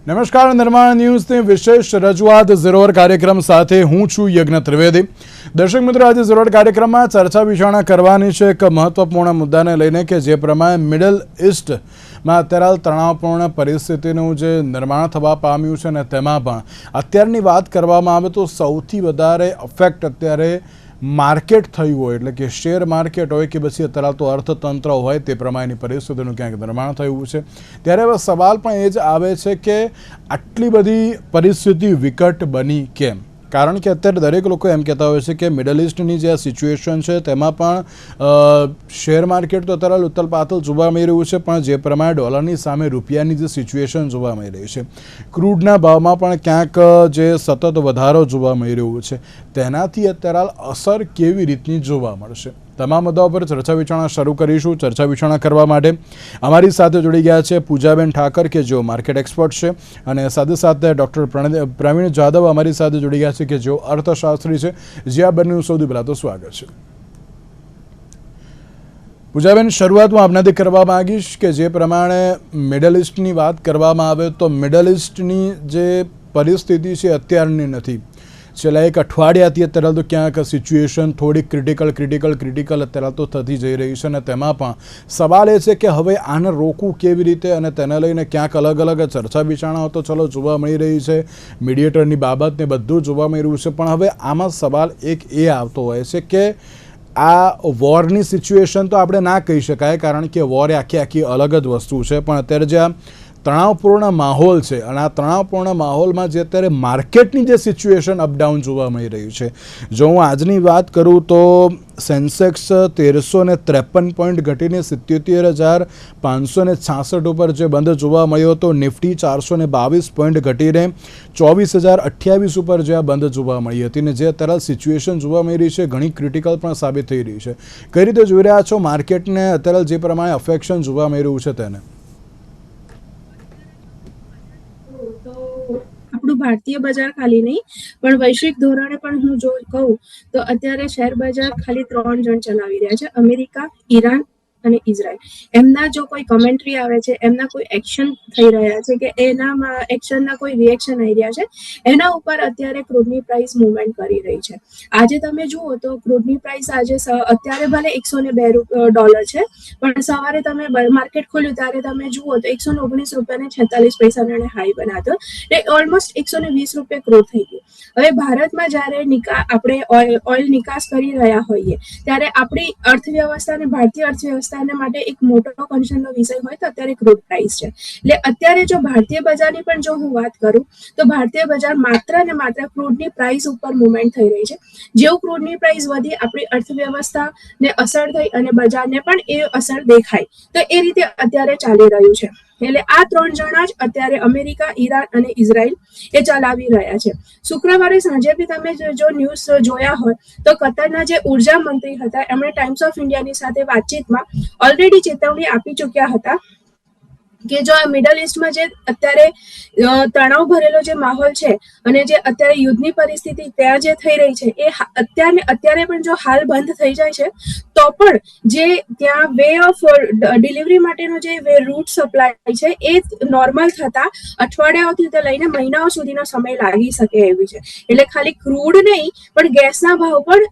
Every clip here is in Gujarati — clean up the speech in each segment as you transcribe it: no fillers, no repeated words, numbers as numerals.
નમસ્કાર, નિર્માણ ન્યૂઝની વિશેષ રજૂઆત ઝીરોર કાર્યક્રમ સાથે હું છું યજ્ઞ ત્રિવેદી. દર્શક મિત્રો, આજે ઝીરોર કાર્યક્રમમાં ચર્ચા વિચારણા કરવાની છે એક મહત્વપૂર્ણ મુદ્દાને લઈને કે જે પ્રમાણે મિડલ ઇસ્ટમાં અત્યારે તણાવપૂર્ણ પરિસ્થિતિનું જે નિર્માણ થવા પામ્યું છે અને તેમાં પણ અત્યારની વાત કરવામાં આવે તો સૌથી વધારે અફેક્ટ અત્યારે માર્કેટ થયું હોય, એટલે કે શેર માર્કેટ હોય કે પછી અત્યારે તો અર્થતંત્ર હોય, તે પ્રમાણેની પરિસ્થિતિનું ક્યાંક નિર્માણ થયું છે. ત્યારે હવે સવાલ પણ એ જ આવે છે કે આટલી બધી પરિસ્થિતિ વિકટ બની કેમ? કારણ કે અત્યારે દરેક લોકો એમ કહેતા હોય છે કે મિડલ ઇસ્ટની જે સિચ્યુએશન છે તેમાં પણ શેર માર્કેટ તો અત્યારે ઉથલ પાથલ જોવા મળી રહ્યું છે, પણ જે પ્રમાણે ડોલરની સામે રૂપિયાની જે સિચ્યુએશન જોવા મળી રહી છે, ક્રૂડના ભાવમાં પણ ક્યાંક જે સતત વધારો જોવા મળી રહ્યો છે, તેનાથી અત્યારે અસર કેવી રીતની જોવા મળશે? તમામ મુદ્દાઓ પર ચર્ચા વિચારણા શરૂ કરીશું. ચર્ચા વિચારણા કરવા માટે અમારી સાથે જોડી ગયા છે પૂજાબેન ઠાકર કે જેઓ માર્કેટ એક્સપર્ટ છે, અને સાથે સાથે ડૉક્ટર પ્રવીણ જાદવ અમારી સાથે જોડી ગયા છે કે જેઓ અર્થશાસ્ત્રી છે. જે આ બંનેનું સૌથી પહેલાં તો સ્વાગત છે. પૂજાબેન, શરૂઆતમાં આપનાથી કરવા માગીશ કે જે પ્રમાણે મિડલ ઇસ્ટની વાત કરવામાં આવે તો મિડલ ઇસ્ટની જે પરિસ્થિતિ છે અત્યારની નથી, છેલ્લા એક અઠવાડિયાથી અત્યારે તો ક્યાંક સિચ્યુએશન થોડી ક્રિટિકલ અત્યારે તો થતી જઈ રહી છે, અને તેમાં પણ સવાલ એ છે કે હવે આને રોકવું કેવી રીતે, અને તેને લઈને ક્યાંક અલગ અલગ ચર્ચા વિચારણાઓ તો ચલો જોવા મળી રહી છે, મીડિયેટરની બાબતને બધું જોવા મળી રહ્યું છે, પણ હવે આમાં સવાલ એક એ આવતો હોય છે કે આ વોરની સિચ્યુએશન તો આપણે ના કહી શકાય, કારણ કે વોર એ આખી અલગ જ વસ્તુ છે, પણ અત્યારે જે આ તણાવપૂર્ણ માહોલ છે અને આ તણાવપૂર્ણ માહોલમાં જે અત્યારે માર્કેટની જે સિચ્યુએશન અપડાઉન જોવા મળી રહ્યું છે, જો હું આજની વાત કરું તો સેન્સેક્સ 1353 પોઈન્ટ ઘટીને 77,566 ઉપર જે બંધ જોવા મળ્યો હતો. નિફ્ટી 422 પોઈન્ટ ઘટીને 24,028 ઉપર જે આ બંધ જોવા મળી હતી, ને જે અત્યારે સિચ્યુએશન જોવા મળી રહી છે ઘણી ક્રિટિકલ પણ સાબિત થઈ રહી છે. કઈ રીતે જોઈ રહ્યા છો માર્કેટને અત્યારે જે પ્રમાણે અફેક્શન જોવા મળી રહ્યું છે તેને? આપણું ભારતીય બજાર ખાલી નહીં પણ વૈશ્વિક ધોરણે પણ હું જો કહું તો અત્યારે શેર બજાર ખાલી 3 જણ ચલાવી રહ્યા છે: અમેરિકા, ઈરાન અને ઇઝરાયલ. એમના જો કોઈ કમેન્ટ્રી આવે છે, એમના કોઈ એક્શન થઈ રહ્યા છે કે એના એક્શનના કોઈ રિએક્શન આવી રહ્યા છે, એના ઉપર અત્યારે ક્રૂડની પ્રાઇસ મૂવમેન્ટ કરી રહી છે. આજે તમે જુઓ તો ક્રૂડની પ્રાઇસ આજે અત્યારે ભલે $102 છે, પણ સવારે તમે માર્કેટ ખોલ્યું ત્યારે તમે જુઓ તો $119.46 એને હાઈ બનાવ્યો, એટલે ઓલમોસ્ટ $120 ક્રૂડ થઈ ગયું. હવે ભારતમાં જ્યારે આપણે ઓઇલ નિકાસ કરી રહ્યા હોઈએ ત્યારે આપણી અર્થવ્યવસ્થાને, ભારતીય અર્થવ્યવસ્થાને માટે એક મોટો કન્સર્નનો વિષય હોય તો અત્યારે ક્રૂડ પ્રાઇસ છે. એટલે અત્યારે જો ભારતીય બજારની પણ જો હું વાત કરું તો ભારતીય બજાર માત્ર ને માત્ર ક્રૂડની પ્રાઇસ ઉપર મુવમેન્ટ થઈ રહી છે. જેવું ક્રૂડની પ્રાઇસ વધી, આપણી અર્થવ્યવસ્થાને અસર થઈ અને બજારને પણ એ અસર દેખાય, તો એ રીતે અત્યારે ચાલી રહ્યું છે. એટલે આ 3 જણા જ અત્યારે અમેરિકા, ઈરાન અને ઇઝરાયલ એ ચલાવી રહ્યા છે. શુક્રવારે સાંજે બી તમે જો ન્યૂઝ જોયા હોય તો કતરના જે ઉર્જા મંત્રી હતા એમણે ટાઈમ્સ ઓફ ઇન્ડિયાની સાથે વાતચીતમાં ઓલરેડી ચેતવણી આપી ચૂક્યા હતા કે જો આ મિડલ ઇસ્ટમાં જે અત્યારે તણાવ ભરેલો જે માહોલ છે અને જે અત્યારે યુદ્ધની પરિસ્થિતિ ત્યાં જે થઈ રહી છે, એ અત્યારે પણ જો હાલ બંધ થઈ જાય છે તો પણ જે ત્યાં વે ઓફ ડિલિવરી માટેનો જે રૂટ સપ્લાય છે એ નોર્મલ થતા અઠવાડિયાઓથી તો લઈને મહિનાઓ સુધીનો સમય લાગી શકે એવી છે. એટલે ખાલી ક્રૂડ નહીં પણ ગેસના ભાવ પણ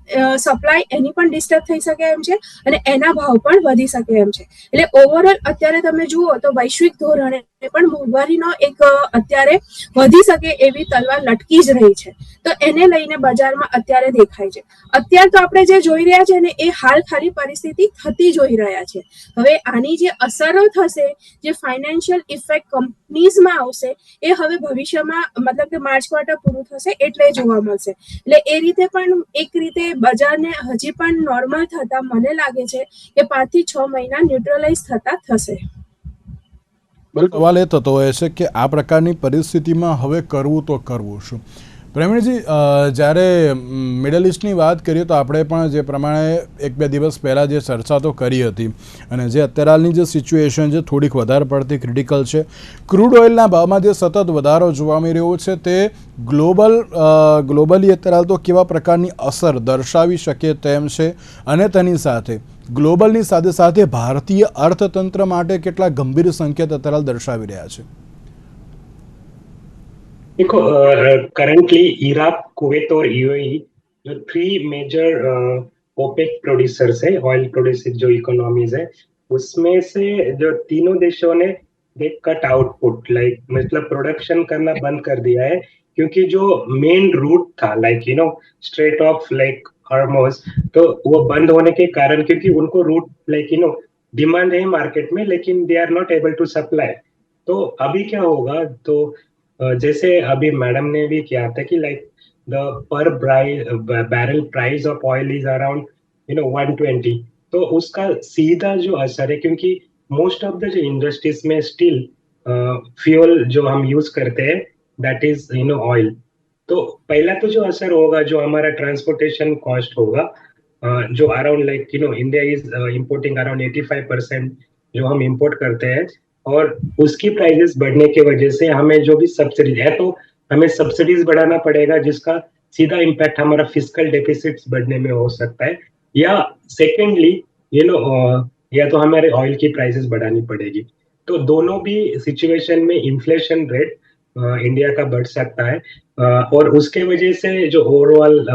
સપ્લાય એની પણ ડિસ્ટર્બ થઈ શકે એમ છે અને એના ભાવ પણ વધી શકે એમ છે. એટલે ઓવરઓલ અત્યારે તમે જુઓ તો વૈશ્વિક ધોરણે પણ મોંઘવારીનો એક અત્યારે વધી શકે એવી તલવાર લટકી જ રહી છે, તો એને લઈને બજારમાં અત્યારે દેખાય છે. અત્યારે તો આપણે જે જોઈ રહ્યા છે ને એ હાલ ખાલી પરિસ્થિતિ થતી જોઈ રહ્યા છે. હવે આની જે અસરો થશે, જે ફાઇનાન્શિયલ ઇફેક્ટ કંપનીઝમાં આવશે, એ હવે ભવિષ્યમાં મતલબ કે માર્ચ ક્વાર્ટર પૂરું થશે એટલે જોવા મળશે. એટલે એ રીતે પણ એક રીતે બજારને હજી પણ નોર્મલ થતા મને લાગે છે કે 5 થી 6 મહિના ન્યુટ્રલાઇઝ થતા થશે. સવાલ એ થતો હોય છે કે આ પ્રકારની પરિસ્થિતિમાં હવે કરવું તો કરવું શું? પ્રવીણજી, જ્યારે મિડલ ઇસ્ટની વાત કરીએ તો આપણે પણ જે પ્રમાણે 1-2 દિવસ પહેલાં જે ચર્ચા તો કરી હતી, અને જે અત્યારે હાલની જે સિચ્યુએશન છે થોડીક વધારે પડતી ક્રિટિકલ છે. ક્રૂડ ઓઇલના ભાવમાં જે સતત વધારો જોવા મળી રહ્યો છે તે ગ્લોબલી અત્યારે હાલ તો કેવા પ્રકારની અસર દર્શાવી શકે તેમ છે, અને તેની સાથે ગ્લોબલની સાથે સાથે ભારતીય અર્થતંત્ર માટે કેટલા ગંભીર સંકેત અત્યારે દર્શાવી રહ્યા છે? देखो, करंटली इराक, कुवैत और यूएई जो थ्री मेजर ओपेक प्रोड्यूसर्स है, ऑयल प्रोड्यूसिंग जो इकोनॉमीज है, उसमें से जो तीनों देशों ने दे कट आउटपुट, लाइक मतलब प्रोडक्शन करना बंद कर दिया है, क्योंकि जो मेन रूट था, like strait of like Hormuz, तो वो बंद होने के कारण, क्योंकि उनको रूट लाइक डिमांड है मार्केट में, लेकिन they are not able to supply. तो अभी क्या होगा, तो जैसे अभी मैडम ने भी किया था कि लाइक द पर barrel price of oil is around 120। तो उसका सीधा जो असर है, क्योंकि मोस्ट ऑफ द जो इंडस्ट्रीज में स्टिल फ्यूल जो हम यूज करते हैं, दैट इज ऑयल। तो पहला तो जो असर होगा, जो हमारा ट्रांसपोर्टेशन कॉस्ट होगा, जो around like India is importing around 85% जो हम इंपोर्ट करते हैं, और उसकी प्राइसेस बढ़ने की वजह से हमें जो भी सब्सिडीज है, तो हमें सब्सिडीज बढ़ाना पड़ेगा, जिसका सीधा इम्पैक्ट हमारा फिजिकल डेफिसिट्स बढ़ने में हो सकता है। या सेकेंडली या तो हमारे ऑयल की प्राइसेस बढ़ानी पड़ेगी। तो दोनों भी सिचुएशन में इन्फ्लेशन रेट इंडिया का बढ़ सकता है, और उसके वजह से जो ओवरऑल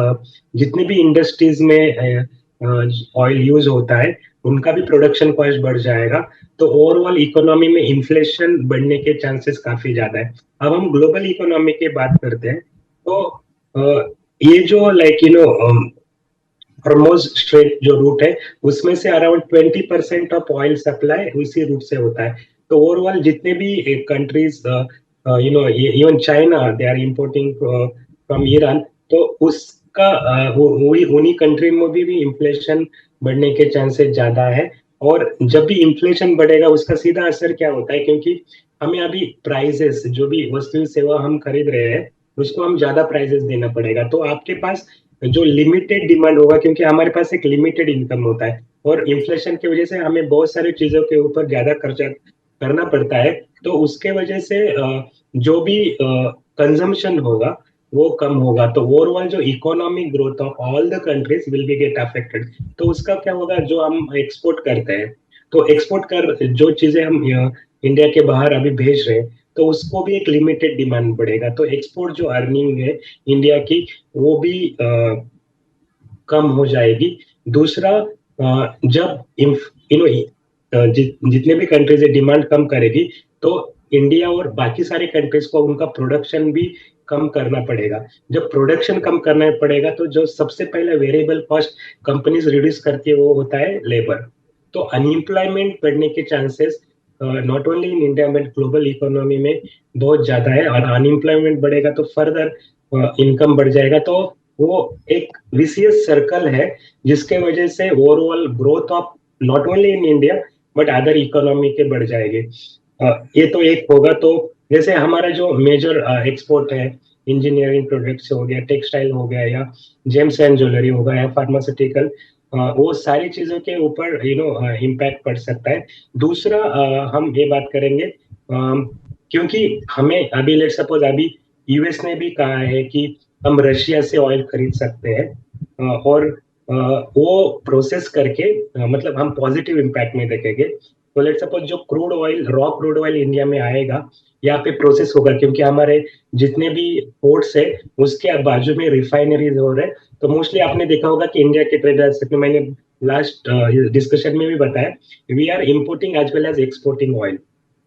जितने भी इंडस्ट्रीज में ऑयल यूज होता है, उनका भी प्रोडक्शन कॉस्ट बढ़ जाएगा। तो ओवरऑल इकोनॉमी में इन्फ्लेशन बढ़ने के चांसेस काफी ज्यादा है। अब हम ग्लोबल इकोनॉमी की बात करते हैं, तो ये जो लाइक हॉर्मोज स्ट्रेट जो रूट है, उसमें से अराउंड 20% ऑफ ऑयल सप्लाई उसी रूट से होता है। तो ओवरऑल जितने भी countries, even China, they are importing from Iran, तो उसका वही उन्हीं कंट्री में भी इन्फ्लेशन बढ़ने के चांसेस ज्यादा है। और जब भी इन्फ्लेशन बढ़ेगा, उसका सीधा असर क्या होता है, क्योंकि हमें अभी प्राइजेस, जो भी वस्तु सेवा हम खरीद रहे हैं, उसको हम ज्यादा प्राइजेस देना पड़ेगा। तो आपके पास जो लिमिटेड डिमांड होगा, क्योंकि हमारे पास एक लिमिटेड इनकम होता है, और इन्फ्लेशन की वजह से हमें बहुत सारी चीजों के ऊपर ज्यादा खर्चा करना पड़ता है। तो उसके वजह से जो भी कंजम्पशन होगा, वो कम होगा। तो ओवरऑल जो economic growth of all the countries will be get affected. तो उसका क्या होगा, जो हम एक्सपोर्ट करते हैं, तो एक्सपोर्ट कर जो चीजें हम इंडिया के बाहर अभी भेज रहे हैं, तो उसको भी एक लिमिटेड डिमांड बढ़ेगा। तो एक्सपोर्ट जो अर्निंग है इंडिया की, वो भी कम हो जाएगी। दूसरा, जब जितने भी कंट्रीज डिमांड कम करेगी, तो इंडिया और बाकी सारे कंट्रीज को उनका प्रोडक्शन भी कम करना पड़ेगा। जब प्रोडक्शन कम करना पड़ेगा, तो जो सबसे पहले वेरिएबल कॉस्ट कंपनीज रिड्यूस करती है, वो होता है लेबर। तो अनएम्प्लॉयमेंट बढ़ने के chances not only in India but global economy में बहुत ज्यादा है। और अनएम्प्लॉयमेंट बढ़ेगा तो फर्दर इनकम बढ़ जाएगा। तो वो एक विशियस सर्कल है, जिसके वजह से overall growth of not only in India but other economy के बढ़ जाएंगे। ये तो एक होगा। तो जैसे हमारा जो मेजर एक्सपोर्ट है, इंजीनियरिंग प्रोडक्ट्स हो गया, टेक्सटाइल हो गया, या जेम्स एंड ज्वेलरी हो गया, या फार्मास्यूटिकल, वो सारी चीजों के ऊपर इम्पैक्ट पड़ सकता है। दूसरा, हम ये बात करेंगे, क्योंकि हमें अभी लेट सपोज अभी यूएस ने भी कहा है कि हम रशिया से ऑयल खरीद सकते हैं, और वो प्रोसेस करके मतलब हम पॉजिटिव इम्पैक्ट में देखेंगे। तो लेट सपोज जो crude oil, raw crude oil India में आएगा, यहाँ पे प्रोसेस होगा, क्योंकि हमारे जितने भी पोर्ट्स है, उसके बाजू में रिफाइनरीज हो रहे हैं। तो मोस्टली आपने देखा होगा कि इंडिया के ट्रेडर्स, मैंने लास्ट डिस्कशन में भी बताया, we are importing as well as exporting oil,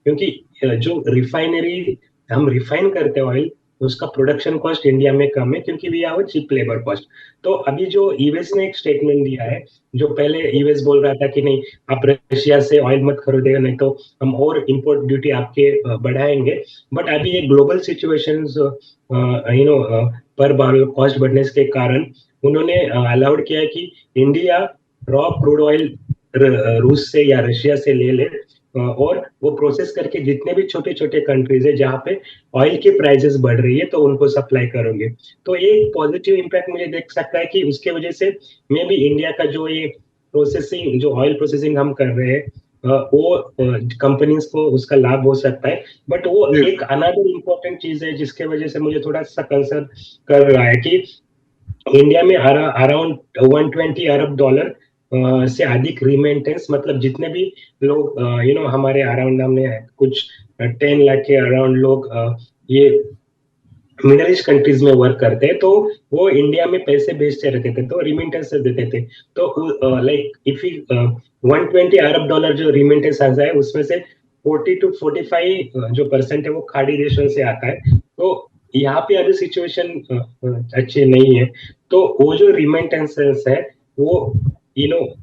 क्योंकि जो रिफाइनरी हम रिफाइन करते हैं ऑयल, उसका प्रोडक्शन कॉस्ट इंडिया में कम है, क्योंकि we have cheap labour cost. तो अभी जो यूएस ने एक स्टेटमेंट दिया है, जो पहले यूएस बोल रहा था कि नहीं, आप रशिया से ऑयल मत खरीदेगा, नहीं तो हम और इंपोर्ट ड्यूटी आपके बढ़ाएंगे। बट अभी ये ग्लोबल सिचुएशन पर बारल कॉस्ट बढ़ने के कारण उन्होंने अलाउड किया है कि इंडिया रॉ क्रूड ऑयल रूस से या रशिया से ले ले, और वो प्रोसेस करके जितने भी छोटे छोटे कंट्रीज है जहाँ पे ऑयल की प्राइसेस बढ़ रही है, तो उनको सप्लाई करोगे। तो एक पॉजिटिव इम्पैक्ट मुझे देख सकता है कि उसके वजह से मे भी इंडिया का जो ये प्रोसेसिंग, जो ऑयल प्रोसेसिंग हम कर रहे हैं, वो कंपनीज को उसका लाभ हो सकता है। बट वो एक अनदर इम्पोर्टेंट चीज है, जिसके वजह से मुझे थोड़ा सा कंसर्न कर रहा है कि इंडिया में अराउंड 120 अरब डॉलर से अधिक रिमेंटेंस, मतलब जितने भी लोग हमारे अराउंड, हमने कुछ 10 लाख के अराउंड लोग ये मिडिल ईस्ट कंट्रीज में वर्क करते हैं, तो वो इंडिया में पैसे भेजते रहते थे, तो रिमिटेंस देते थे। तो लाइक इफ 120 अरब डॉलर जो रिमिटेंस आता है, उसमें से 40 to 45 जो परसेंट है वो खाड़ी देशों से आता है। तो यहाँ पे अभी सिचुएशन अच्छी नहीं है, तो वो जो रिमिटेंसेस है वो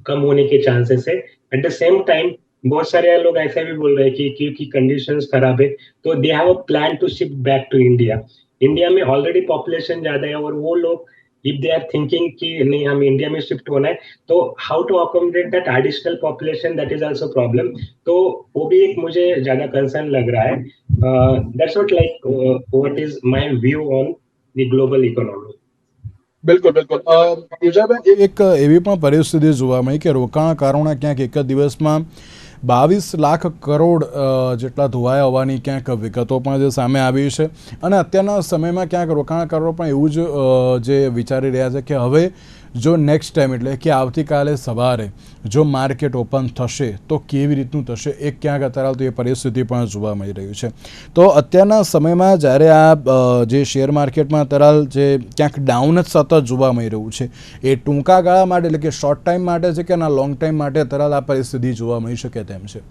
कम होने के चांसेस है। एट द सेम टाइम बहुत सारे लोग ऐसा भी बोल रहे हैं कि क्योंकि कंडीशंस खराब है, तो they have a plan to shift back to India. India में ऑलरेडी पॉपुलेशन ज्यादा है, और वो लोग इफ दे आर थिंकिंग कि नहीं हमें इंडिया में शिफ्ट होना है, तो how to accommodate that additional population, that is also problem. तो वो भी एक मुझे ज्यादा कंसर्न लग रहा है। That's what like what is my view on the global economy. બિલકુલ બિલકુલ પૂજાબેન, એક એવી પણ પરિસ્થિતિ જોવા મળી કે રોકાણકારોના ક્યાંક એક જ દિવસમાં 22 લાખ કરોડ જેટલા ધોવાયા હોવાની ક્યાંક વિગતો પણ જે સામે આવી છે, અને અત્યારના સમયમાં ક્યાંક રોકાણકારો પણ એવું જ જે વિચારી રહ્યા છે કે હવે જો નેક્સ્ટ ટાઈમ એટલે કે આવતીકાલે સવારે જો માર્કેટ ઓપન થશે તો કેવી રીતનું થશે, એક ક્યાંક અત્યારે તો એ પરિસ્થિતિ પણ જોવા મળી રહ્યું છે। તો અત્યારના સમયમાં જ્યારે આ જે શેર માર્કેટમાં અત્યારે જે ક્યાંક ડાઉન જ સતત જોવા મળી રહ્યું છે, એ ટૂંકા ગાળા માટે એટલે કે શોર્ટ ટાઈમ માટે છે કે ના લોંગ ટાઈમ માટે અત્યારે આ પરિસ્થિતિ જોવા મળી શકે તેમ છે?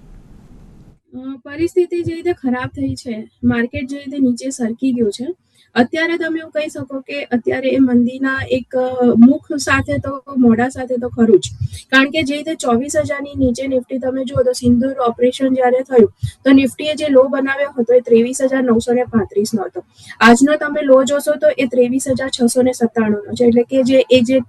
પરિસ્થિતિ જે રીતે ખરાબ થઈ છે, માર્કેટ જે રીતે નીચે સરકી ગયું છે, અત્યારે તમે એવું કહી શકો કે અત્યારે એ મંદીના એક મુખ સાથે તો મોઢા સાથે તો ખરું જ, કારણ કે જે રીતે 24,000ની નીચે નિફ્ટી તમે જુઓ તો સિંદૂર ઓપરેશન જ્યારે થયું તો નિફ્ટીએ જે લો બનાવ્યો હતો એ 23,935 નો હતો। આજનો તમે લો જોશો તો એ 23,697 નો છે, એટલે કે જે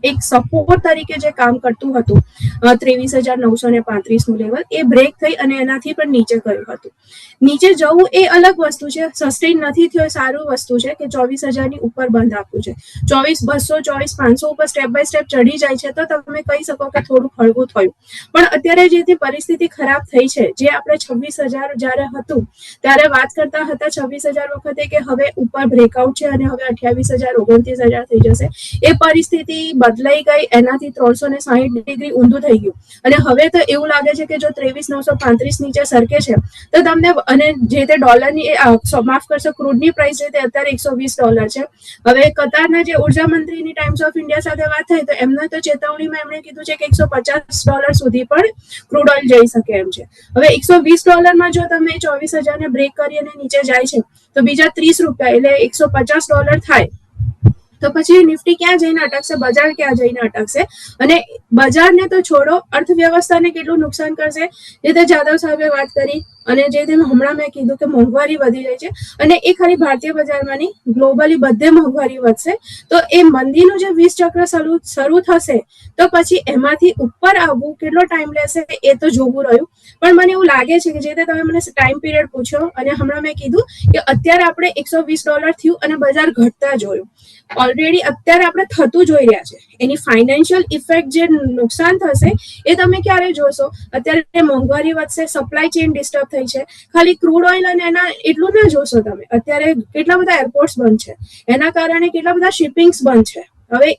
એક સપોર્ટ તરીકે જે કામ કરતું હતું 23,935 નું લેવલ, એ બ્રેક થઈ અને એનાથી પણ નીચે ગયું હતું। નીચે જવું એ અલગ વસ્તુ છે, સસ્ટેન નથી થયો એ સારું વસ્તુ છે કે 24,000ની ઉપર બંધ આપ્યું છે। 24,200 24,500 ઉપર સ્ટેપ બાય સ્ટેપ ચડી જાય છે તો તમે કહી શકો કે થોડું હળવું થયું, પણ અત્યારે જે પરિસ્થિતિ ખરાબ થઈ છે, જે આપણે 26,000 જ્યારે હતું ત્યારે વાત કરતા હતા 26,000 વખતે કે હવે ઉપર બ્રેકઆઉટ છે અને હવે 28,000 29,000 થઈ જશે, એ પરિસ્થિતિ બદલાઈ ગઈ, એનાથી 360 ડિગ્રી ઊંધું થઈ ગયું, અને હવે તો એવું લાગે છે કે જો 23,935 નીચે સરકે છે તો તમને, અને જે તે ડોલરની માફ કરશો ક્રૂડની પ્રાઇસ છે તે અત્યારે $120 છે। હવે કતારના જે ઉર્જા મંત્રીની ટાઈમ્સ ઓફ ઇન્ડિયા સાથે વાત થઈ તો એમને તો ચેતવણીમાં એમણે કીધું છે કે $150 સુધી પણ ક્રૂડ ઓઇલ જઈ શકે એમ છે। હવે $120 જો તમે 24,000 ને બ્રેક કરી અને નીચે જાય છે તો બીજા ₹30 એટલે $150 થાય, તો પછી નિફ્ટી ક્યાં જઈને અટકશે, બજાર ક્યાં જઈને અટકશે? અને બજારને તો છોડો, અર્થવ્યવસ્થાને કેટલું નુકસાન કરશે, જે તે જાદવ સાહેબે વાત કરી, અને જે તે હમણાં મેં કીધું કે મોંઘવારી વધી રહી છે, અને એ ખાલી ભારતીય બજારમાં નહીં, ગ્લોબલી બધે મોંઘવારી વધશે, તો એ મંદીનું જે 20 ચક્ર શરૂ થશે તો પછી એમાંથી ઉપર આવવું કેટલો ટાઈમ લેશે એ તો જોવું રહ્યું। પણ મને એવું લાગે છે કે જે તે તમે મને ટાઈમ પીરિયડ પૂછ્યો અને હમણાં મેં કીધું કે અત્યારે આપણે $120 થયું અને બજાર ઘટતા જોયું, ઓલરેડી અત્યારે આપણે થતું જોઈ રહ્યા છે, એની ફાઇનાન્શિયલ ઇફેક્ટ જે નુકસાન થશે એ તમે ક્યારે જોશો? અત્યારે મોંઘવારી વધશે, સપ્લાય ચેઇન ડિસ્ટર્બ થઈ છે, ખાલી ક્રૂડ ઓઇલ અને એના એટલું ના જોશો તમે, અત્યારે કેટલા બધા એરપોર્ટ્સ બંધ છે, એના કારણે કેટલા બધા શિપિંગ્સ બંધ છે। હવે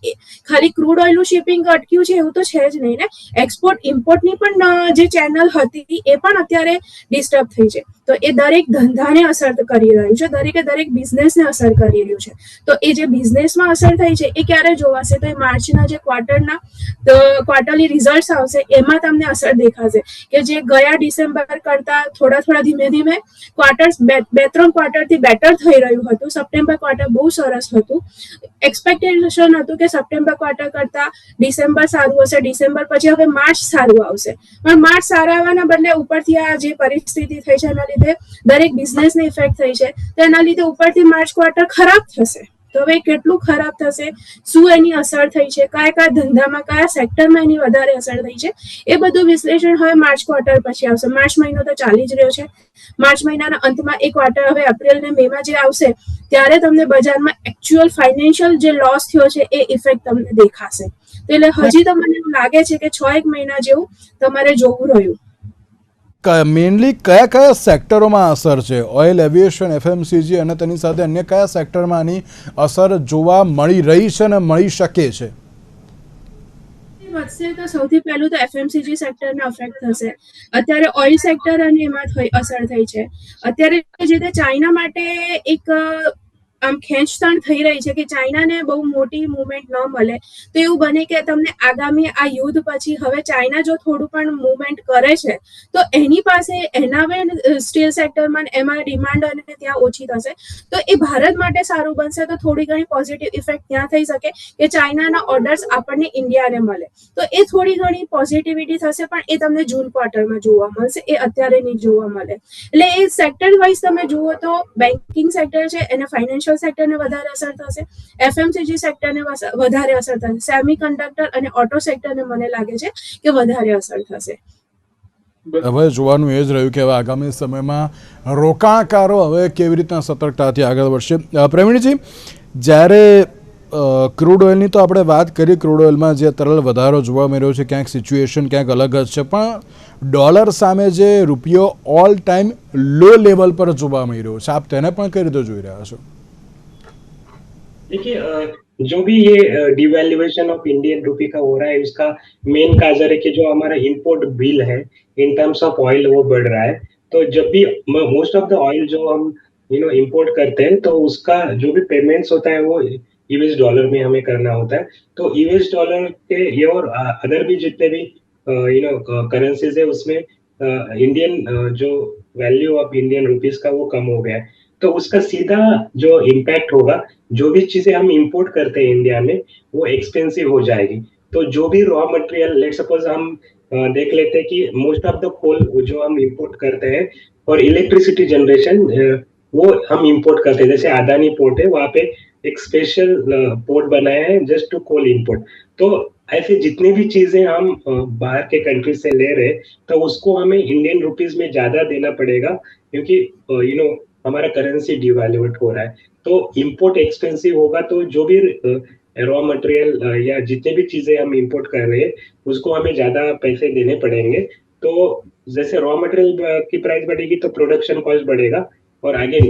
ખાલી ક્રૂડ ઓઇલનું શિપિંગ અટક્યું છે એવું તો છે જ નહીં ને, એક્સપોર્ટ ઇમ્પોર્ટની પણ જે ચેનલ હતી એ પણ અત્યારે ડિસ્ટર્બ થઈ છે, તો એ દરેક ધંધાને અસર કરી રહ્યું છે, દરેક બિઝનેસને અસર કરી રહ્યું છે। તો એ જે બિઝનેસમાં અસર થઈ છે એ ક્યારે જોવાશે? તો એ માર્ચના જે ક્વાર્ટરલી રિઝલ્ટ આવશે એમાં તમને અસર દેખાશે કે જે ગયા ડિસેમ્બર કરતા થોડા ધીમે ધીમે ક્વાર્ટર્સ 2-3 ક્વાર્ટરથી બેટર થઈ રહ્યું હતું। સપ્ટેમ્બર ક્વાર્ટર બહુ સરસ હતું, એક્સપેક્ટેશન હતું કે સપ્ટેમ્બર ક્વાર્ટર કરતા ડિસેમ્બર સારું હશે, ડિસેમ્બર પછી હવે માર્ચ સારું આવશે, પણ માર્ચ સારા આવવાના બદલે ઉપરથી આ જે પરિસ્થિતિ થઈ છે એના લીધે દરેક બિઝનેસને ઇફેક્ટ થઈ છે, તો એના લીધે ઉપરથી માર્ચ ક્વાર્ટર ખરાબ થશે। તો હવે કેટલું ખરાબ થશે, શું એની અસર થઈ છે, કયા ધંધામાં કયા સેક્ટરમાં એની વધારે અસર થઈ છે, એ બધું વિશ્લેષણ હવે માર્ચ ક્વાર્ટર પછી આવશે। માર્ચ મહિનો તો ચાલી જ રહ્યો છે, માર્ચ મહિનાના અંતમાં એક ક્વાર્ટર હવે એપ્રિલ ને મેમાં જે આવશે ત્યારે તમને બજારમાં એકચ્યુઅલ ફાઇનાન્શિયલ જે લોસ થયો છે એ ઇફેક્ટ તમને દેખાશે। એટલે હજી તો મને એવું લાગે છે કે 6-1 મહિના જેવું તમારે જોવું રહ્યું। મેઇનલી કયા કયા સેક્ટરોમાં અસર છે? ઓઇલ, એવિએશન, એફએમસીજી અને તેની સાથે અન્ય કયા સેક્ટરમાં આની અસર જોવા મળી રહી છે અને મળી શકે છે? વધશે તો સૌથી પહેલું તો એફએમસીજી સેક્ટરને અફેક્ટ થશે। અત્યારે ઓઇલ સેક્ટર અને એમાં અસર થઈ છે। અત્યારે જે ચાઇના માટે એક આમ ખેંચતાણ થઈ રહી છે કે ચાઇનાને બહુ મોટી મુવમેન્ટ ન મળે, તો એવું બને કે તમને આગામી આ યુદ્ધ પછી હવે ચાઇના જો થોડું પણ મુવમેન્ટ કરે છે તો એની પાસે એના સ્ટીલ સેક્ટરમાં એમાં ડિમાન્ડ અને ત્યાં ઓછી થશે, તો એ ભારત માટે સારું બનશે. તો થોડી ઘણી પોઝિટિવ ઇફેક્ટ ત્યાં થઈ શકે કે ચાઇનાના ઓર્ડર્સ આપણને ઇન્ડિયાને મળે, તો એ થોડી ઘણી પોઝિટિવિટી થશે. પણ એ તમને જૂન ક્વાર્ટરમાં જોવા મળશે, એ અત્યારે નહીં જોવા મળે. એટલે એ સેક્ટર વાઇઝ તમે જુઓ તો બેન્કિંગ સેક્ટર છે એને ફાઇનાન્શિયલ સેક્ટરને વધારે અસર થશે, એફએમસીજી સેક્ટરને વધારે અસર થશે, સેમી કન્ડક્ટર અને ઓટો સેક્ટરને મને લાગે છે કે વધારે અસર થશે. હવે જોવાનું એ જ રહ્યું કે હવે આગામી સમયમાં રોકાણકારો હવે કેવી રીતના સતર્કતાથી આગળ વધશે. પ્રવીણજી, જ્યારે ક્રૂડ ઓઇલની તો આપણે વાત કરી, ક્રૂડ ઓઇલમાં જે તરલ વધારો જોવા મળ્યો છે, ક્યાંક સિચ્યુએશન ક્યાંક અલગ જ છે, પણ ડોલર સામે જે રૂપિયો ઓલ ટાઈમ લો लेवल पर જોવા મળી રહ્યો છે, આપ તેને પણ કઈ રીતે જોઈ રહ્યા છો? देखिए जो भी ये डिवैल्यूएशन ऑफ इंडियन रुपी का हो रहा है, उसका मेन काजर है कि जो हमारा इंपोर्ट बिल है इन टर्म्स ऑफ ऑयल वो बढ़ रहा है. तो जब भी मोस्ट ऑफ द ऑयल जो हम इंपोर्ट करते हैं तो उसका जो भी पेमेंट्स होता है वो यूएस डॉलर में हमें करना होता है. तो यूएस डॉलर के ये और अदर भी जितने भी करेंसीज है उसमें इंडियन जो वैल्यू ऑफ इंडियन रुपीस का वो कम हो गया है. तो उसका सीधा जो इम्पैक्ट होगा, जो भी चीजें हम इंपोर्ट करते हैं इंडिया में वो एक्सपेंसिव हो जाएगी. तो जो भी रॉ मटेरियल, लेट सपोज हम देख लेते हैं कि मोस्ट ऑफ द कोल जो हम इंपोर्ट करते हैं और इलेक्ट्रिसिटी जनरेशन वो हम इंपोर्ट करते हैं. जैसे अदानी पोर्ट है, वहाँ पे एक स्पेशल पोर्ट बनाया है जस्ट टू कोल इंपोर्ट. तो ऐसे जितनी भी चीजें हम बाहर के कंट्री से ले रहे हैं तो उसको हमें इंडियन रुपीज में ज्यादा देना पड़ेगा, क्योंकि हमारा करेंसी डिवैल्यूएट हो रहा है. तो इंपोर्ट एक्सपेंसिव होगा तो जो भी रॉ मटेरियल या जितने भी चीजें हम इंपोर्ट कर रहे हैं उसको हमें ज्यादा पैसे देने पड़ेंगे. तो जैसे रॉ मटेरियल की प्राइस बढ़ेगी तो प्रोडक्शन कॉस्ट बढ़ेगा और again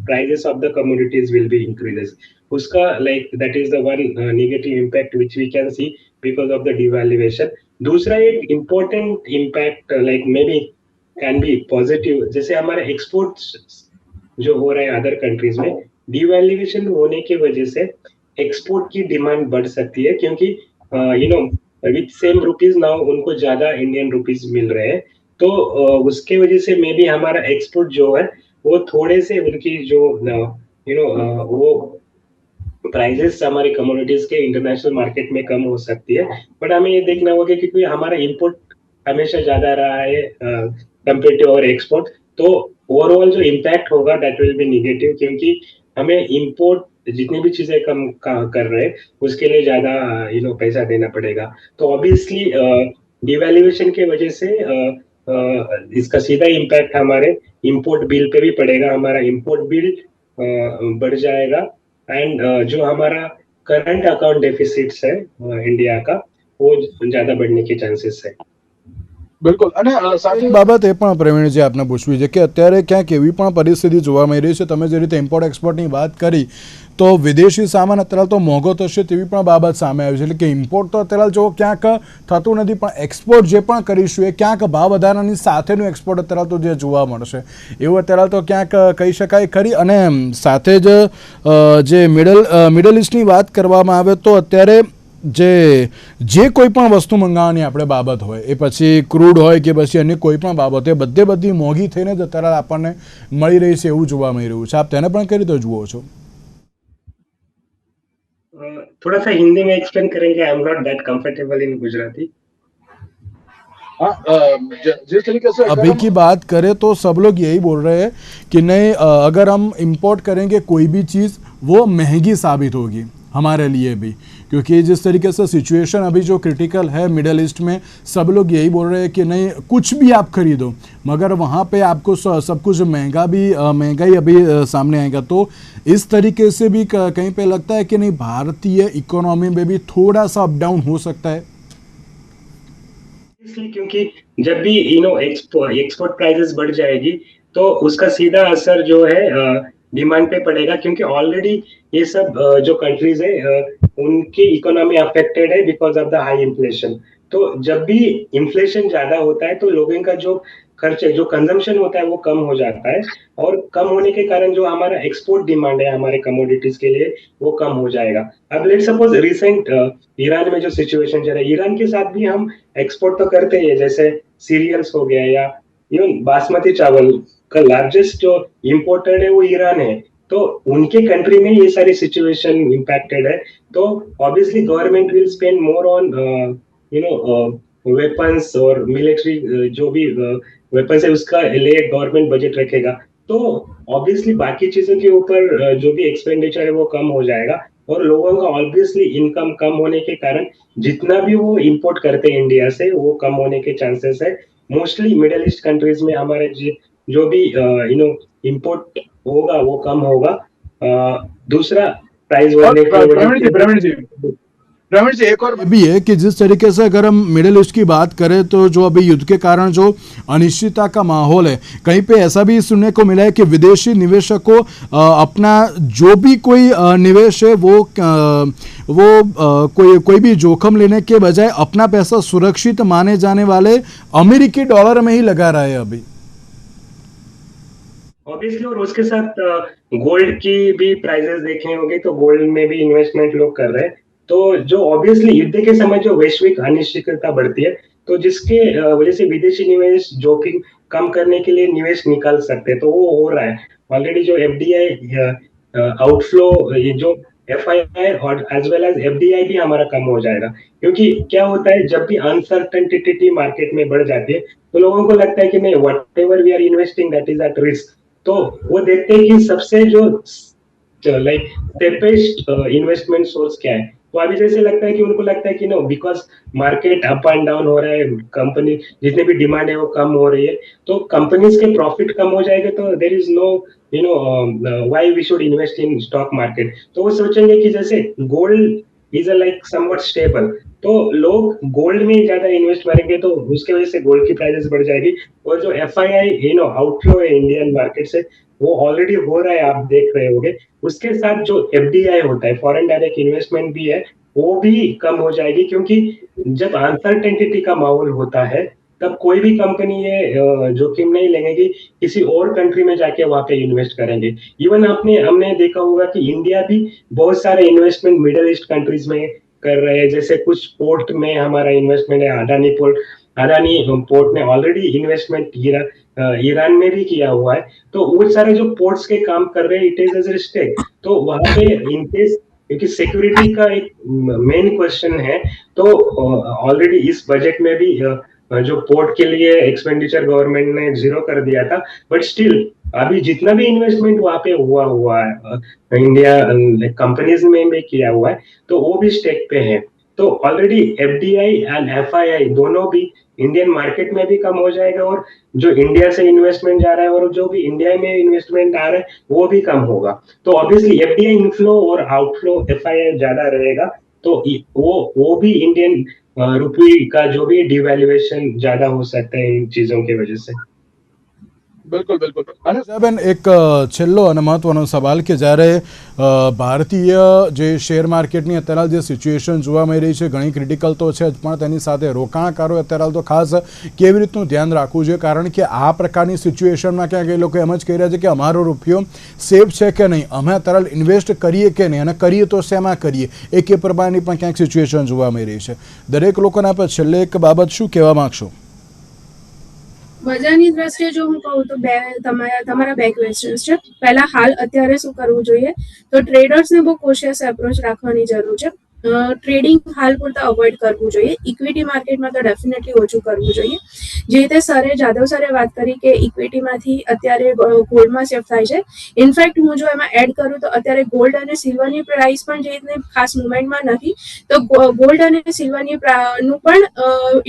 prices of the commodities will be increases. उसका like that is the one negative impact which we can see because of the devaluation. दूसरा एक important impact like may be can be positive, जैसे हमारे एक्सपोर्ट्स जो हो रहे हैं अदर कंट्रीज में, डिवैल्यूएशन होने की वजह से एक्सपोर्ट की डिमांड बढ़ सकती है, क्योंकि विद सेम रुपीज नाउ उनको ज्यादा इंडियन रुपीज मिल रहे हैं. तो उसके वजह से मे बी हमारा एक्सपोर्ट जो है वो थोड़े से उनकी जो वो प्राइसेस हमारे कमोडिटीज के इंटरनेशनल मार्केट में कम हो सकती है. बट हमें ये देखना होगा क्योंकि हमारा इंपोर्ट हमेशा ज्यादा रहा है कंपेयर टू अवर एक्सपोर्ट. तो ओवरऑल जो इम्पैक्ट होगा दैट विल बी नेगेटिव, क्योंकि हमें इंपोर्ट जितनी भी चीजें कम कर रहे हैं उसके लिए ज्यादा पैसा देना पड़ेगा. तो ऑब्वियसली डिवैल्यूएशन की वजह से इसका सीधा इम्पैक्ट हमारे इंपोर्ट बिल पे भी पड़ेगा. हमारा इंपोर्ट बिल बढ़ जाएगा एंड जो हमारा करंट अकाउंट डेफिसिट्स है इंडिया का वो ज्यादा बढ़ने के चांसेस है. બિલકુલ. અને સાથે બાબત એ પણ પ્રવીણજી આપને પૂછવી છે કે અત્યારે ક્યાંક એવી પણ પરિસ્થિતિ જોવા મળી રહી છે, તમે જે રીતે ઇમ્પોર્ટ એક્સપોર્ટની વાત કરી તો વિદેશી સામાન અત્યારે તો મોંઘો થશે તેવી પણ બાબત સામે આવી છે. એટલે કે ઇમ્પોર્ટ તો અત્યારે જો ક્યાંક થતું નથી, પણ એક્સપોર્ટ જે પણ કરીશું એ ક્યાંક ભાવ વધારાની સાથેનું એક્સપોર્ટ અત્યારે તો જે જોવા મળશે એવું અત્યારે તો ક્યાંક કહી શકાય ખરી. અને સાથે જ જે મિડલ ઇસ્ટની વાત કરવામાં આવે તો અત્યારે જે કોઈ પણ વસ્તુ મંગાવવાની આપણે બાબત હોય, એ પછી ક્રૂડ હોય કે પછી અન્ય કોઈ પણ બાબત હોય, બધી મોંઘી થઈને જ અત્યારે આપણને મળી રહી છે એવું જોવા મળી રહ્યું છે. આપ તેને પણ કઈ રીતે જુઓ છો? थोड़ा सा हिंदी में एक्सप्लेन करेंगे. I am not that comfortable in Gujarati. जिस तरीके से अभी की बात करें तो सब लोग यही बोल रहे हैं कि नहीं, अगर हम इंपोर्ट करेंगे कोई भी चीज़ वो महंगी साबित होगी हमारे लिए भी, क्योंकि जिस तरीके से सिचुएशन अभी जो क्रिटिकल है मिडल ईस्ट में, सब लोग यही बोल रहे हैं कि नहीं कुछ भी आप खरीदो मगर वहाँ पे आपको सब कुछ महंगाई अभी सामने आएगा. तो इस तरीके से भी कहीं पे लगता है कि नहीं भारतीय इकोनॉमी में भी थोड़ा सा अप डाउन हो सकता है. इसलिए क्योंकि जब भी एक्सपोर्ट प्राइसेस बढ़ जाएगी तो उसका सीधा असर जो है डिमांड पे पड़ेगा, क्योंकि ऑलरेडी ये सब जो कंट्रीज है उनकी इकोनॉमी अफेक्टेड है because of the high inflation. तो जब भी इन्फ्लेशन ज्यादा होता है तो लोगों का जो खर्च है, जो कंजम्पशन होता है वो कम हो जाता है, और कम होने के कारण जो हमारा एक्सपोर्ट डिमांड है हमारे कमोडिटीज के लिए वो कम हो जाएगा। अब लेट सपोज रिसेंट ईरान में जो सिचुएशन चल रहा है, ईरान के साथ भी हम एक्सपोर्ट तो करते ही है, जैसे सीरियल्स हो गया या इवन बासमती चावल का लार्जेस्ट जो इम्पोर्टेड है वो ईरान है। तो उनके कंट्री में ये सारी सिचुएशन इम्पैक्टेड है, तो obviously government will spend more on weapons और मिलिट्री, जो भी वेपन्स है उसका लिए गवर्नमेंट बजट रखेगा। तो ऑब्वियसली बाकी चीजों के ऊपर जो भी एक्सपेंडिचर है वो कम हो जाएगा, और लोगों का ऑब्वियसली इनकम कम होने के कारण जितना भी वो इंपोर्ट करते हैं इंडिया से वो कम होने के चांसेस है। मोस्टली मिडिल ईस्ट कंट्रीज में हमारे जो भी इंपोर्ट होगा वो कम होगा। दूसरा प्राइस बढ़ने की प्रवीण जी एक और भी है कि जिस तरीके से अगर हम मिडिल ईस्ट की बात करें तो जो अभी युद्ध के कारण जो अनिश्चितता का माहौल है, कहीं पे ऐसा भी सुनने को मिला है कि विदेशी निवेशकों अपना जो भी कोई निवेश है वो कोई भी जोखिम लेने के बजाय अपना पैसा सुरक्षित माने जाने वाले अमेरिकी डॉलर में ही लगा रहा है अभी। ऑब्वियसली, और उसके साथ गोल्ड की भी प्राइसेस देखे होंगे तो गोल्ड में भी इन्वेस्टमेंट लोग कर रहे हैं। तो जो ऑब्वियसली युद्ध के समय जो वैश्विक अनिश्चितता बढ़ती है, तो जिसके वजह से विदेशी निवेश जोखिम कम करने के लिए निवेश निकाल सकते हैं, तो वो हो रहा है ऑलरेडी। जो एफडीआई आउटफ्लो, ये जो एफआईआई और एज वेल एज एफडीआई भी हमारा कम हो जाएगा, क्योंकि क्या होता है जब भी अनसर्टेनिटी मार्केट में बढ़ जाती है तो लोगों को लगता है कि नहीं, whatever we are investing that is at risk. तो वो देखते हैं कि सबसे जो लाइक सेफेस्ट इन्वेस्टमेंट सोर्स क्या है। तो अभी जैसे लगता है कि उनको लगता है कि no, because market up and down हो रहा है, कंपनी जितने भी डिमांड है वो कम हो रही है, तो कंपनीज के प्रॉफिट कम हो जाएंगे, तो there is no why we should invest in stock market. तो वो सोचेंगे कि जैसे gold is like something stable, तो लोग गोल्ड में ज्यादा इन्वेस्ट करेंगे, तो उसके वजह से गोल्ड की प्राइसेस बढ़ जाएगी। और जो एफआईआई आउटफ्लो है इंडियन मार्केट से वो ऑलरेडी हो रहा है, आप देख रहे होंगे। उसके साथ जो एफडीआई होता है, फॉरेन डायरेक्ट इन्वेस्टमेंट भी है, वो भी कम हो जाएगी, क्योंकि जब अनसर्टेनिटी का माहौल होता है तब कोई भी कंपनी ये जोखिम नहीं लेंगे कि किसी और कंट्री में जाके वहां पे इन्वेस्ट करेंगे। इवन हमने देखा होगा कि इंडिया भी बहुत सारे इन्वेस्टमेंट मिडिल ईस्ट कंट्रीज में कर रहे हैं। जैसे कुछ पोर्ट में हमारा इन्वेस्टमेंट है, अडानी पोर्ट ने ऑलरेडी इन्वेस्टमेंट ईरान में भी किया हुआ है। तो वो सारे जो पोर्ट्स के काम कर रहे हैं, इट इज एज स्टेक। तो वहां पे इनकेस, क्योंकि सिक्योरिटी का एक मेन क्वेश्चन है, तो ऑलरेडी इस बजट में भी जो पोर्ट के लिए एक्सपेंडिचर गवर्नमेंट ने 0 कर दिया था, बट स्टिल अभी जितना भी इन्वेस्टमेंट वहां पे हुआ है इंडिया कंपनीज में भी किया हुआ है, तो वो भी स्टेक पे है। तो ऑलरेडी एफडीआई एंड एफआईआई दोनों भी इंडियन मार्केट में भी कम हो जाएगा, और जो इंडिया से इन्वेस्टमेंट जा रहा है और जो भी इंडिया में इन्वेस्टमेंट आ रहा है वो भी कम होगा। तो ऑब्वियसली एफडीआई इनफ्लो और आउटफ्लो एफआईआई ज्यादा रहेगा, तो वो भी इंडियन रुपये का जो भी डिवैल्यूएशन ज्यादा हो सकता है इन चीजों की वजह से। બિલકુલ બિલકુલ અને સાહેબ એક છેલ્લો અને મહત્વનો સવાલ કે જ્યારે ભારતીય જે શેર માર્કેટની અત્યારે જે સિચ્યુએશન જોવા મળી રહી છે ઘણી ક્રિટિકલ તો છે જ, પણ તેની સાથે રોકાણકારોએ અત્યારે તો ખાસ કેવી રીતનું ધ્યાન રાખવું જોઈએ, કારણ કે આ પ્રકારની સિચ્યુએશનમાં ક્યાંક એ લોકો એમ જ કહી રહ્યા છે કે અમારો રૂપિયો સેફ છે કે નહીં, અમે અત્યારે ઇન્વેસ્ટ કરીએ કે નહીં, અને કરીએ તો શેમાં કરીએ, એક એ પ્રમાણની પણ ક્યાંક સિચ્યુએશન જોવા મળી રહી છે। દરેક લોકોને આપણે છેલ્લે એક બાબત શું કહેવા માગશો? મજાની દ્રષ્ટિએ જો હું કહું તો તમારા બે ક્વેશ્ચન્સ છે। પહેલા હાલ અત્યારે શું કરવું જોઈએ, તો ટ્રેડર્સને બહુ કોશિયસ એપ્રોચ રાખવાની જરૂર છે। ટ્રેડિંગ હાલ પૂરતા અવોઇડ કરવું જોઈએ। ઇક્વિટી માર્કેટમાં તો ડેફિનેટલી ઓછું કરવું જોઈએ। જે રીતે જાદવ સરે વાત કરી કે ઇક્વિટીમાંથી અત્યારે ગોલ્ડમાં શિફ્ટ થાય છે। ઇનફેક્ટ હું જો એમાં એડ કરું તો અત્યારે ગોલ્ડ અને સિલ્વરની પ્રાઇસ પણ જે રીતે ખાસ મુવમેન્ટમાં નથી, તો ગોલ્ડ અને સિલ્વરની નું પણ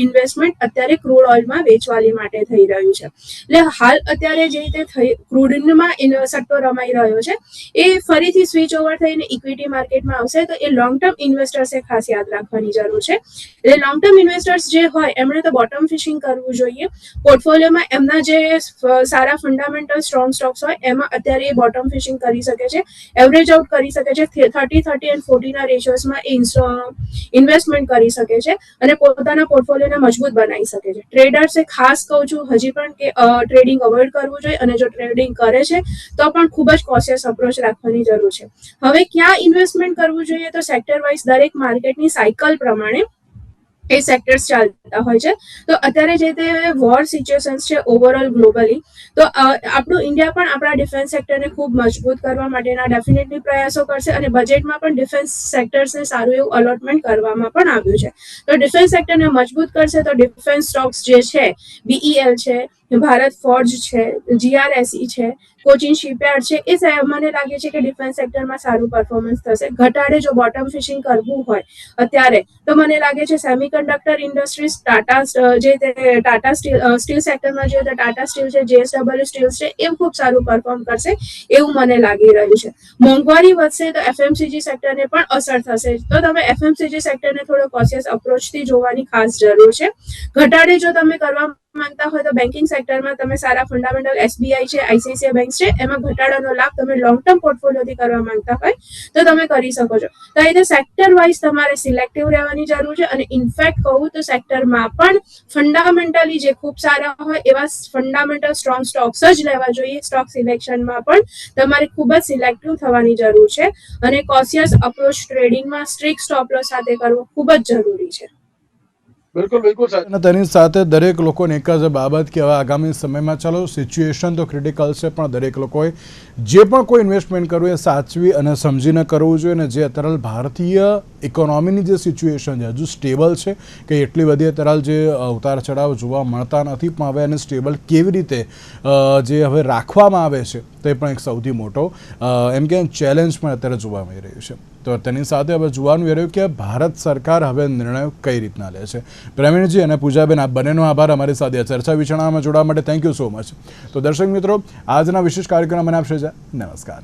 ઇન્વેસ્ટમેન્ટ અત્યારે ક્રૂડ ઓઇલમાં વેચવાલી માટે થઈ રહ્યું છે। એટલે હાલ અત્યારે જે રીતે ક્રૂડમાં સટ્ટો રમાઈ રહ્યો છે એ ફરીથી સ્વિચ ઓવર થઈને ઇક્વિટી માર્કેટમાં આવશે, તો એ લોંગ ટર્મ ઇન્વેસ્ટર્સે ખાસ યાદ રાખવાની જરૂર છે. એટલે લોંગ ટર્મ ઇન્વેસ્ટર્સ જે હોય એમણે તો બોટમ ફિશિંગ કરવું જોઈએ. પોર્ટફોલિયોમાં એમના જે સારા ફંડામેન્ટલ સ્ટ્રોંગ સ્ટોક્સ હોય એમાં અત્યારે એ બોટમ ફિશિંગ કરી શકે છે, એવરેજ આઉટ કરી શકે છે, 30 and 40 ના રેશિયોઝમાં ઇન્વેસ્ટમેન્ટ કરી શકે છે અને પોતાના પોર્ટફોલિયોને મજબૂત બનાવી શકે છે. ટ્રેડર્સે ખાસ કહું છું હજી પણ કે ટ્રેડિંગ અવોઇડ કરવું જોઈએ અને જો ટ્રેડિંગ કરે છે તો પણ ખૂબ જ કોશિયસ અપ્રોચ રાખવાની જરૂર છે. હવે ક્યાં ઇન્વેસ્ટમેન્ટ કરવું જોઈએ તો સેક્ટર વાઇઝ દરેક માર્કેટની સાયકલ પ્રમાણે એ સેક્ટર્સ ચાલતા હોય છે. તો અત્યારે જે તે વોર સિચ્યુએશન્સ છે ઓવરઓલ ગ્લોબલી, તો આપણું ઇન્ડિયા પણ આપણા ડિફેન્સ સેક્ટરને ખૂબ મજબૂત કરવા માટેના ડેફિનેટલી પ્રયાસો કરશે અને બજેટમાં પણ ડિફેન્સ સેક્ટર્સને સારું એવું અલોટમેન્ટ કરવામાં પણ આવ્યું છે. તો ડિફેન્સ સેક્ટરને મજબૂત કરશે તો ડિફેન્સ સ્ટોક્સ જે છે, BEL છે, ભારત ફોર્જ છે, GRSE છે, કોચિન શિપયાર્ડ છે, એ મને લાગે છે કે ડિફેન્સ સેક્ટરમાં સારું પરફોર્મન્સ થશે. ઘટાડે જો બોટમ ફિશિંગ કરવું હોય અત્યારે તો મને લાગે છે સેમિકન્ડક્ટર ઇન્ડસ્ટ્રીઝ, ટાટા સ્ટીલ સેક્ટરમાં જોઈએ તો ટાટા સ્ટીલ છે, JSW સ્ટીલ છે, એ ખૂબ સારું પરફોર્મ કરશે એવું મને લાગી રહ્યું છે. મોંઘવારી વધશે તો FMCG સેક્ટરને પણ અસર થશે, તો તમે FMCG સેક્ટરને થોડો કોશિયસ અપ્રોચથી જોવાની ખાસ જરૂર છે. ઘટાડે જો તમે કરવા માંગતા હોય તો બેન્કિંગ સેક્ટરમાં તમે સારા ફંડામેન્ટલ SBI છે, ICICI બેંક છે, એમાં ઘટાડાનો લાભ તમે લોંગ ટર્મ પોર્ટફોલિયોથી કરવા માંગતા હોય તો તમે કરી શકો છો. તો એ સેક્ટર વાઇઝ તમારે સિલેક્ટિવ રહેવાની જરૂર છે અને ઇનફેક્ટ કહું તો સેક્ટરમાં પણ ફંડામેન્ટલી જે ખૂબ સારા હોય એવા ફંડામેન્ટલ સ્ટ્રોંગ સ્ટોક્સ જ લેવા જોઈએ. સ્ટોક સિલેક્શનમાં પણ તમારે ખૂબ જ સિલેક્ટિવ થવાની જરૂર છે અને કોશિયસ અપ્રોચ ટ્રેડિંગમાં સ્ટ્રિક્ટ સ્ટોપ લોસ સાથે કરવો ખૂબ જ જરૂરી છે. બિલકુલ અને તેની સાથે દરેક લોકોને એક જ બાબત કે હવે આગામી સમયમાં ચાલો સિચ્યુએશન તો ક્રિટિકલ છે પણ દરેક લોકોએ જે પણ કોઈ ઇન્વેસ્ટમેન્ટ કરવું એ સાચવી અને સમજીને કરવું જોઈએ. અને જે અત્યારે ભારતીય ઇકોનોમીની જે સિચ્યુએશન છે હજુ સ્ટેબલ છે કે એટલી બધી અત્યારે જે ઉતાર ચઢાવ જોવા મળતા નથી, પણ હવે એને સ્ટેબલ કેવી રીતે જે હવે રાખવામાં આવે છે તે પણ એક સૌથી મોટો એમ કે ચેલેન્જ પણ અત્યારે જોવા મળી રહ્યું છે. તો તેની સાથે હવે જોવાનું એ રહ્યું કે ભારત સરકાર હવે નિર્ણયો કઈ રીતના લે છે. પ્રવીણજી અને પૂજાબેન, આ બંનેનો આભાર અમારી સાથે ચર્ચા વિચારણામાં જોડાવા માટે. Thank you so much. તો દર્શક મિત્રો, આજના વિશેષ કાર્યક્રમ મને આપશે. નમસ્કાર.